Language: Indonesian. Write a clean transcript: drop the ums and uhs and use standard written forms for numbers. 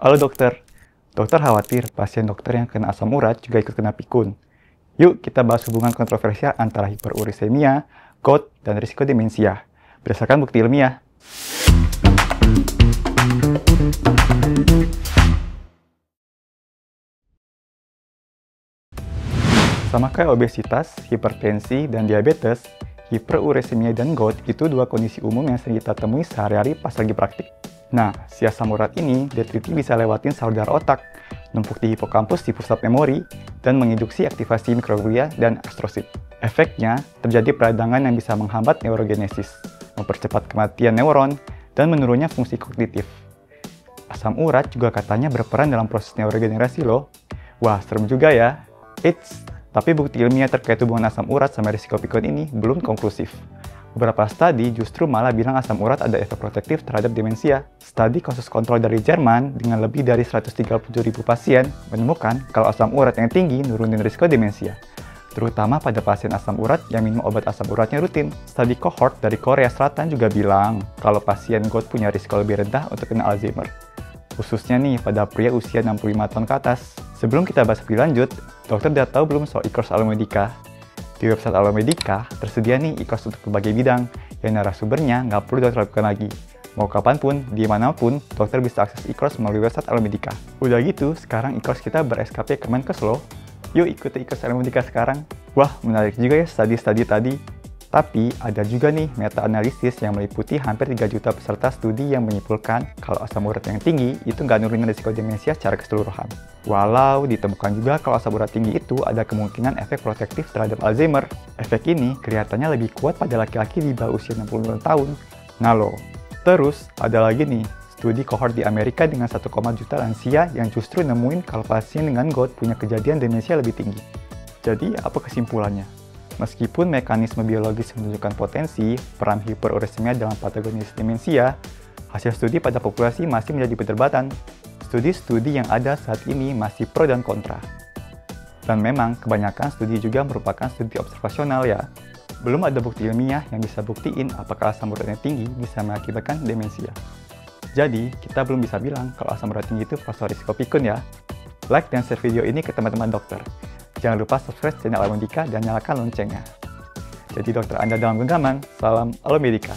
Halo dokter, dokter khawatir pasien dokter yang kena asam urat juga ikut kena pikun. Yuk kita bahas hubungan kontroversial antara hiperurisemia, GOUT, dan risiko demensia berdasarkan bukti ilmiah. Sama kayak obesitas, hipertensi, dan diabetes, hiperurisemia dan GOUT itu dua kondisi umum yang sering kita temui sehari-hari pas lagi praktik. Nah, si asam urat ini diteliti bisa lewatin salur darah otak, numpuk di hipokampus di pusat memori, dan menginduksi aktivasi mikroglia dan astrosit. Efeknya, terjadi peradangan yang bisa menghambat neurogenesis, mempercepat kematian neuron, dan menurunnya fungsi kognitif. Asam urat juga katanya berperan dalam proses neurogenerasi loh. Wah, serem juga ya. Tapi bukti ilmiah terkait hubungan asam urat sama risiko pikun ini belum konklusif. Beberapa studi justru malah bilang asam urat ada efek protektif terhadap demensia. Studi kasus kontrol dari Jerman dengan lebih dari 137.000 pasien menemukan kalau asam urat yang tinggi nurunin risiko demensia, terutama pada pasien asam urat yang minum obat asam uratnya rutin. Studi cohort dari Korea Selatan juga bilang kalau pasien GOUT punya risiko lebih rendah untuk kena Alzheimer, khususnya nih pada pria usia 65 tahun ke atas. Sebelum kita bahas lebih lanjut, dokter udah tahu belum soal e-course Alomedica? Di website Alomedica, tersedia nih e-course untuk berbagai bidang yang narasumbernya nggak perlu dokter lakukan lagi. Mau kapanpun, dimanapun, dokter bisa akses e-course melalui website Alomedica. Udah gitu, sekarang e-course kita ber-SKP Kemenkes loh. Yuk ikuti e-course Alomedica sekarang. Wah, menarik juga ya studi-studi tadi. Tapi ada juga nih meta-analisis yang meliputi hampir 3 juta peserta studi yang menyimpulkan kalau asam urat yang tinggi itu nggak nurunin risiko demensia secara keseluruhan. Walau ditemukan juga kalau asam urat tinggi itu ada kemungkinan efek protektif terhadap Alzheimer. Efek ini kelihatannya lebih kuat pada laki-laki di bawah usia 65 tahun. Nah loh. Terus ada lagi nih, studi cohort di Amerika dengan 1, juta lansia yang justru nemuin kalau pasien dengan GOUT punya kejadian demensia lebih tinggi. Jadi apa kesimpulannya? Meskipun mekanisme biologis menunjukkan potensi peran hiperurisemia dalam patogenesis demensia, hasil studi pada populasi masih menjadi perdebatan. Studi-studi yang ada saat ini masih pro dan kontra. Dan memang kebanyakan studi juga merupakan studi observasional ya. Belum ada bukti ilmiah yang bisa buktiin apakah asam urat yang tinggi bisa mengakibatkan demensia. Jadi, kita belum bisa bilang kalau asam urat tinggi itu faktor risiko pikun ya. Like dan share video ini ke teman-teman dokter. Jangan lupa subscribe channel Alomedica dan nyalakan loncengnya. Jadi dokter Anda dalam genggaman, salam Alomedica.